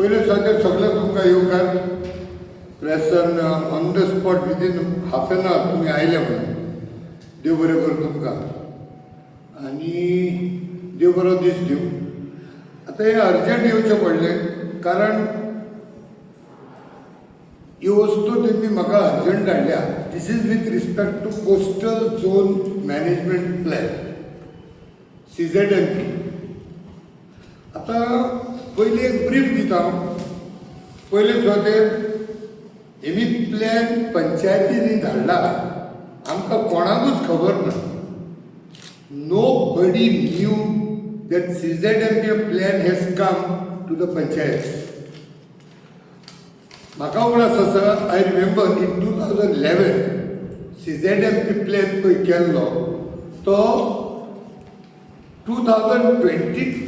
पयले सद्या सगळे तुमकां येवकार प्रेसान on the spot within half an hour तुमी आयले म्हणून देव बरें करूं तुमकां आनी देव बरो दीस दिवं. आतां हे अर्जंट येवचें पडलें कारण ह्यो वस्तू तेमी म्हाका अर्जंट धाडल्या. This is with respect to coastal zone management plan CZMP. आतां पयलीं एक ब्रीफ दिता हांव. पयले सुवातेर हेमी प्लॅन पंचायतींनी धाडला आमकां कोणाकूच खबर ना. Nobody knew that CZMP plan has come to the panchayats. म्हाका उगडास आसा, I remember in 2011 CZMP plan पळय केल्लो तो 2022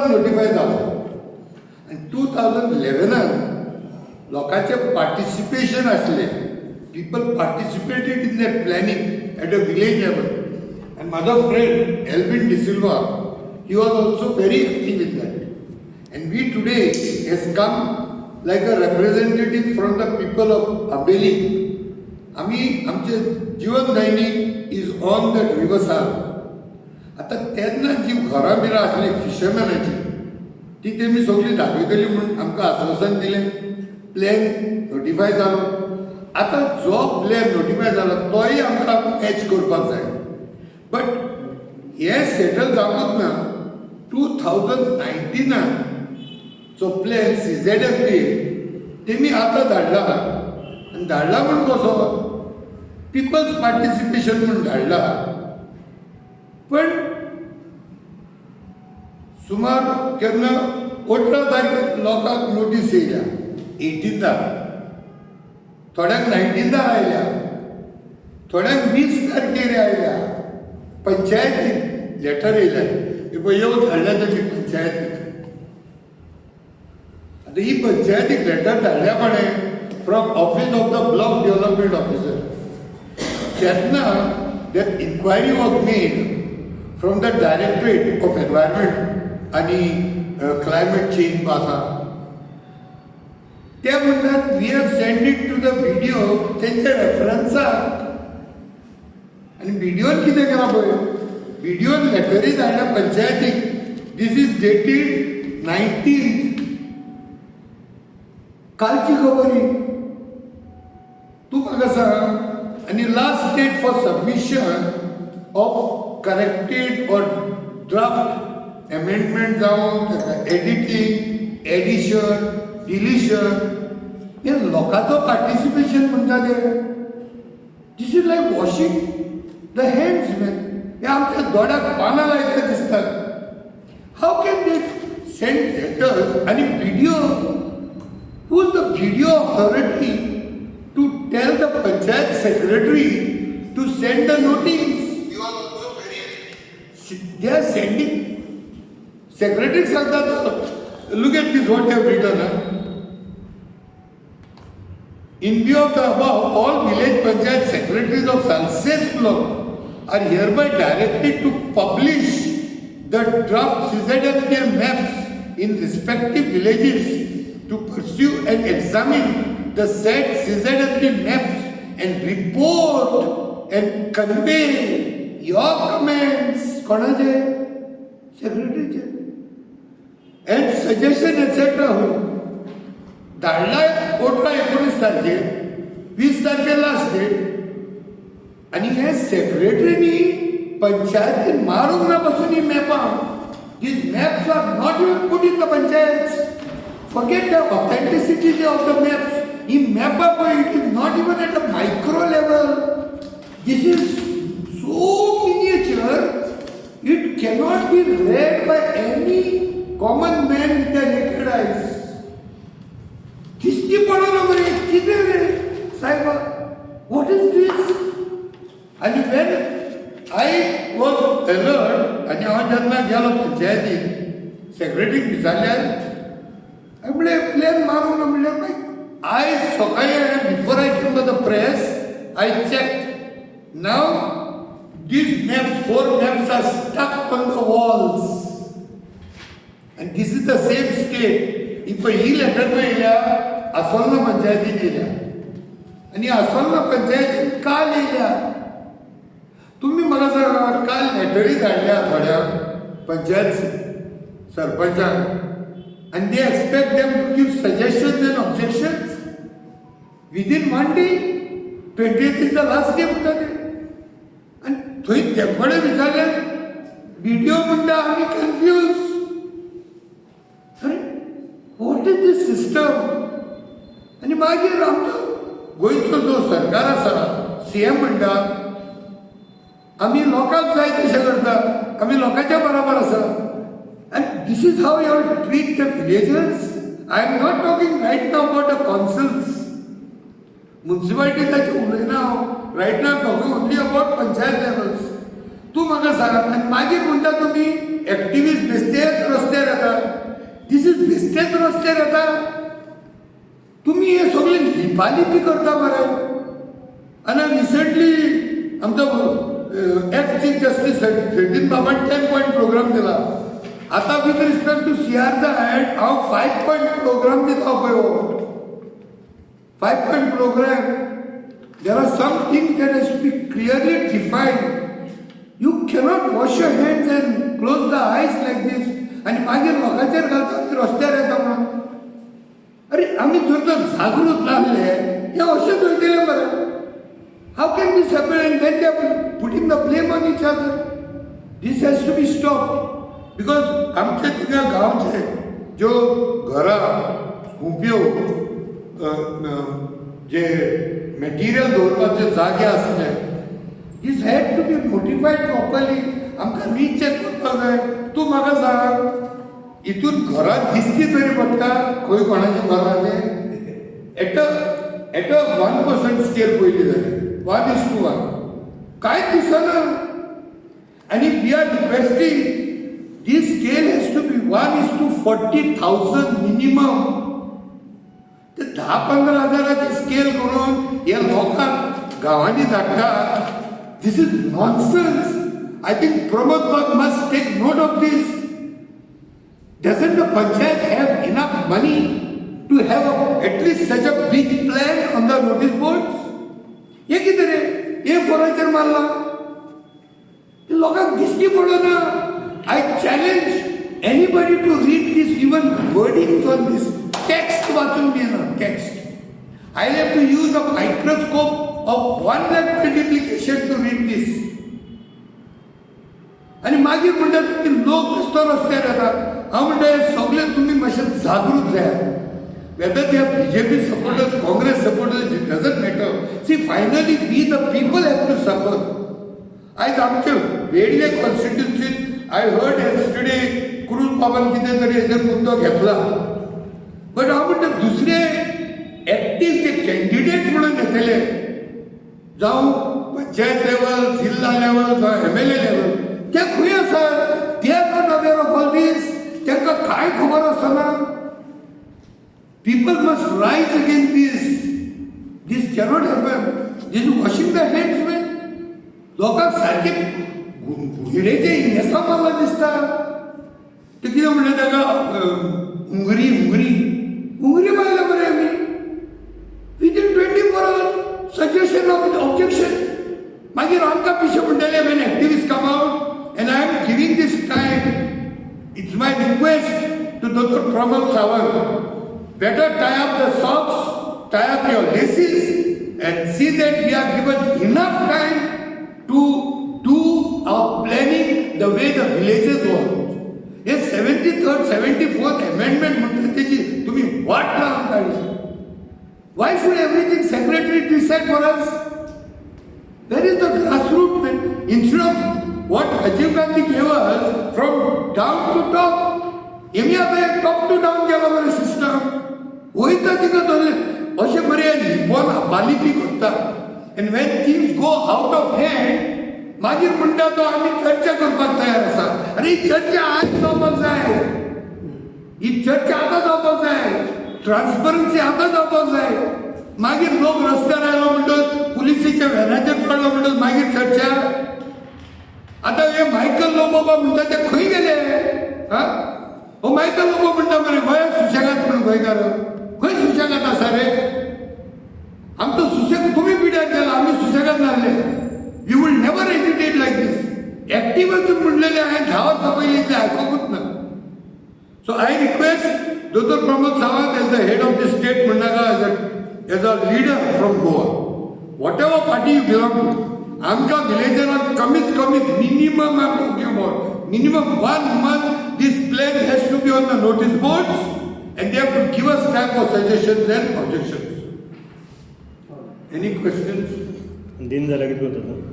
नोटिफाय जालो आनी 2011 लोकांचें पार्टिसिपेशन आसलें. People participated in that planning at a village level. And my friend Elvin De Silva, he was also very active in that. And we today has come like a representative from the people of Abeli. आमचे जीवनदायिनी is on that riverside. आता तेन्ना जी घरां बिरां आसली फिशरमॅनाची ती तेमी सगळी दाखयतली म्हणून आमकां आश्वासन दिलें. प्लॅन नोटिफाय जालो. आतां जो प्लॅन नोटिफाय जालो तोय आमकां कॅच करपाक जाय. बट हे सेटल जावंक ना. 2019 जो प्लॅन CZMP तेमी आतां धाडला आनी धाडला म्हूण कसो पिपल्स पार्टिसिपेशन म्हूण धाडला. पण सुमार केन्ना 18 तारखेक लोकांक नोटीस येयल्या, 18 थोड्यांक 19 आयल्या, थोड्यांक 20 तारखेर आयल्या. पंचायतीन लेटर येयलें पळय येवन धाडल्या तेमी पंचायतीक. आतां ही पंचायतीक लेटर धाडल्या कोणें from office of the block development officer. जेन्ना that inquiry was made from the directorate of environment आनी क्लायमेट चेंज आसा ते म्हणटात we have send it to the BDO तेंच्या रेफरन्साक. आनी BDOन कितें केलां पळय, BDOन लेटरी धाडल्या पंचायतीक. This is dated 19th. कालची खबर ही तूं म्हाका सांग. आनी last date for submission of corrected or draft amendment जावं ताका एडिटींग, एडिशन, डिलिशन हे लोकांचो पार्टिसिपेशन म्हणटा ते. This is like washing the hands man. हे आमच्या दोड्याक पानां लायता दिसतात. How can they send letters आनी BDO who is the BDO authority to tell the panchayat secretary to send the notice. They are sending. सेक्रेटरीक सांगतात look at this what have written. In view of the above, all village panchayat secretaries of Salsett block are hereby directed to publish the draft CZMP maps in respective villages to pursue and examine the said CZMP maps and report and convey your comments. कोणाचे? सेक्रेटरीचे. And suggestion etc. धाडला 18-19 तारखेर, 20 तारखेर last date. आनी हे सेक्रेटरीनी पंचायतीन मारूंक ना पासून ही मॅपां. These maps are not even put in the panchayat. Forget the authenticity of the maps. ही मॅपां पळय it is not even at a micro level. This is so miniature it cannot be read by any common man with the naked eyes. दिसती पडना मरे कितें रे सायबा, what is दीस? आनी वेन आय वॉज अलर्ट आनी हांव जेन्ना गेलो पंचायतीक सेक्रेटरीक विचारल्यार हांवें म्हणलें प्लॅन मारूंक ना. म्हणल्यार मागीर आयज सकाळीं before I came to the press I checked. Now these maps, 4 maps are stuck on the walls. And this is the same state. ही लेटर पळय येयल्या आसोलना पंचायतीन येयल्या आनी आसोलना पंचायतीन काल येयल्या. तुम्ही म्हाका सांगा काल लेटरी धाडल्या थोड्या पंचायत सरपंचाक आनी they expect them to give suggestions and objections within 1 day. 28th is the last day म्हणटा ते. आनी थंय ते कडेन विचारलें व्हिडिओ म्हणटा आमी कन्फ्यूज. अरे वॉट इज दीस सिस्टम. आनी मागीर आमचो गोंयचो जो सरकार आसा सीएम म्हणटा आमी लोकांक जाय तशें करता, आमी लोकांच्या बरोबर आसा. And this is how you treat the villagers. I am not talking right now about the councils म्युन्सिपालिटीजाचें उलयना हांव. Right now talking only about panchayat levels. तूं म्हाका सांग आनी मागीर म्हणटा तुमी एक्टिविस्ट बेश्टेच रस्त्यार येता. दीस इज बेश्टेच रस्त्यार येता. तुमी हे सगळें लिपालिपी करता मरे. आनी रिसंटली आमचो एक्स चीफ जस्टीस फैदीन बाबान 10 पॉयंट प्रोग्राम दिला. आतां with respect to CR the head हांव 5 पॉयंट प्रोग्राम दिता पळय हो. 5 point program. There are some things that has to be clearly defined. You cannot wash your hands and close the eyes like this. आणि मागीर लोकांचेर घालता रस्त्यार येता म्हणून. अरे आमी जर तर जागृत लागले हे अशेंच वयतले मरे. How can be separate and then they are putting the blame on each other. This has to be stop because आमचे तिंगा गांवचे ज्यो घरां खुंप्यो जे मॅटिरियल दवरपाचे जागे आसले this had to be notified properly. आमकां रीचॅक करपाक जाय. तूं म्हाका सांग हितून घरांत दिसती तरी पडटा खंय कोणाचें घरां तें एट अ 1% स्केल पयली जाली 1:1. कांयच दिसना. आनी we are requesting this scale has to be 1:40,000 minimum. ते 10-15 हजाराची स्केल करून हे लोकांक गांवांनी धाडटा. This is nonsense. I think Pramod Bagh must take note of this. Doesn't the panchayat have enough money to have at least such a big plan on the notice boards? ये किधर है? ये furniture मारला. लोकांक दिसती पडना. I challenge anybody to read this even wordings on this text वाचून घेना text. I have to use a microscope of 1 lakh multiplication to read this. आणि मागीर म्हणटा तुम्ही लोक नुसतो रस्त्यार येतात. हांव म्हणटा हे सगळे तुम्ही मातशे जागृत जाय. Whether they are BJP supporters, Congress supporters, it doesn't matter. See finally we the people have to suffer. आयज आमचे वेळले कॉन्स्टिट्युन्सीन आय हर्ड येस्टरडे क्रूज बाबान कितें तरी हेजेर मुद्दो घेतला. बट हांव म्हणटा दुसरे एक्टीव जे कॅन्डिडेट म्हणून येतले जावं पंचायत लेवल, जिल्हा लेवल, जावं MLA लेवल ते खंय आसात. They are not aware of all this. तांकां कांय खबर आसना. People must rise against this. This cannot happen. This is washing the hands man. लोकांक सारके भिडेचे इंजेक्शन मारला दिसता. ते कितें म्हणटा ताका उंगरी मारल्या मरे आमी. Within 24 hours suggestion of objection. मागीर आमकां पिशे म्हणटले when activists come out and I am giving this time. It's my request to Dr. Pramod Sawant. Better tie up the socks, tie up your laces and see that we are given enough time to do our planning the way the villages want. Hey 73rd, 74th amendment म्हणटा तेची तुम्ही वाट लावन काडली. Why should everything secretary decide for us? Where is the grassroots? Instead of what Rajiv Gandhi gave us from down to top, आमी आतां एक top to down केला मरे system. वयता तिका धरले अशें मरे लिपोन आपालिपी करता. And when things go out of hand मागीर म्हणटा तो आमी चर्चा करपाक तयार आसा. अरे ही चर्चा आज जावपाक जाय. ही चर्चा आतां जावपाक जाय. ट्रान्सपरन्सी आतां जावपाक जाय. मागीर लोक रस्त्यार आयलो म्हणटत पुलिसीच्या व्हॅनाचेर चडलो म्हणटत मागीर चर्चा. आतां हे मायकल लोबोबा म्हणटा ते खंय गेले. माहिती लोक म्हणटा मरे गोंय सुशेगाद म्हणून गोंयकार खंय सुशेगाद आसा रे आमचो सुशेग तुमी पिड्यार केला आमी सुशेगाद नासले वी वूड नेवर एजिटेट लायक दीस एक्टिव्हिस्ट म्हणलेले हांवें 10 वर्सां पयलीं इतलें आयकोंकूच ना सो आय रिक्वेस्ट दोतोर Pramod Sawant as the head of the state म्हणनाका as a leader from Goa what party you belong to आमकां विलेजरांक कमीत कमीत minimum I am talking about minimum 1 month this plan has to be on the notice boards and they have to give us time for suggestions and objections. Any questions? दिन झाला किती होतं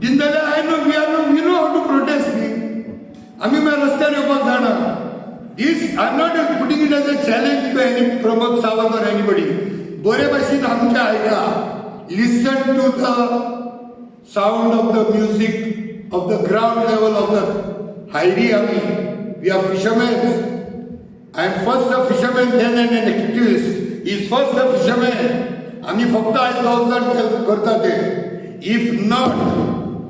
Dindala, I know we know how to protest me. आम्ही मग रस्त्यावर येवपाक जाणा. This I'm not putting it as a challenge to any Pramod Sawant or anybody. बरे भाशेन आमच्या आयका. Listen to the sound of the music of the ground level of the Hairi Ami. We are fishermen. I am first a fisherman, then an activist. He is first a fisherman. आम्ही फक्त आज 2000 करता ते. If not,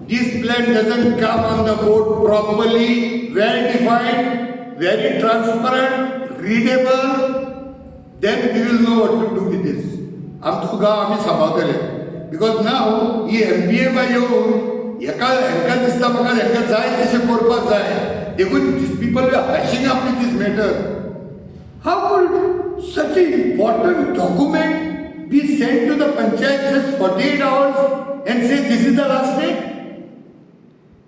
this plan doesn't come on the board properly, well defined, very transparent, readable, then we will know what to do with this. आमचो गांव आम्ही सांबाळटले. Because now ही MPA बाय येवन एका दिसता म्हाका हेंका जाय तशें करपाक जाय. देखून these people were hashing up with this matter. How could such an important document be sent to the panchayat just 48 hours and say this is the last date?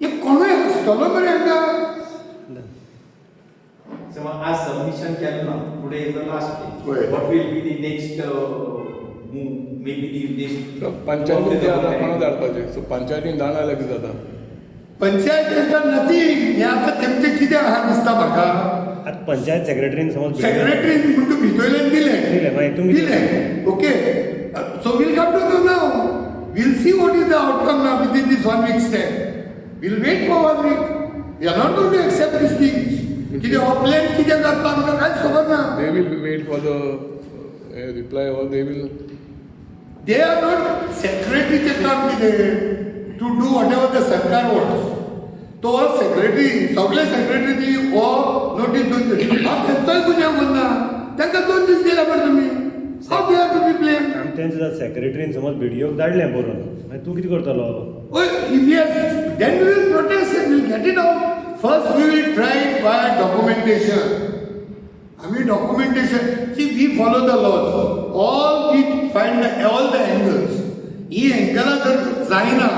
ये कोण हसतलो मरे हांगा? So as submission केलं ना, today is the last day. Right. What will be the next move? Maybe the next. पंचायतीन ते आतां कोणा धाडपाचें सो पंचायतीन धाडून आयल्यार कितें जाता पंचायत has done nothing. हे आतां तेमचें कितें आहा दिसता म्हाका. आता पंचायत सेक्रेटरीन समज सेक्रेटरी म्हणून भितरल्यान दिलें, मागीर तुमी दिलें. Okay. So we'll come to know now. We'll see what is the outcome now within this 1 week step. We'll wait for 1 week. We are not going to accept these things. कितें हो plan कितें करता आमकां कांयच खबर ना. They will wait for the reply or they will They are not secretaryचे काम कितें to do whatever the सरकार wants. तो सेक्रेटरी सगळे सेक्रेटरी हो नोटीस दोन दीस हांव तेंचोय गुन्यांव म्हणना तांकां 2 दीस दिला मरे तुमी हाव we are to be blame. आमी तेंचे सेक्रेटरीन समज व्हिडिओ धाडलें बरोवन मागीर तूं कितें करतलो? Yes, then we will protest and we'll get it out. First we will try by documentation. I mean documentation. See, we follow the laws. We find all the angles. He angle जर जायना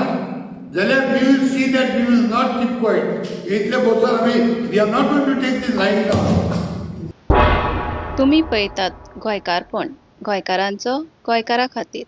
जाल्यार we will see that we will not keep quiet. इतले बसोन आमी we are not going to take this line down. तुम्ही पळयतात गोंयकारपण गोंयकारांचो गोंयकारा खातीर.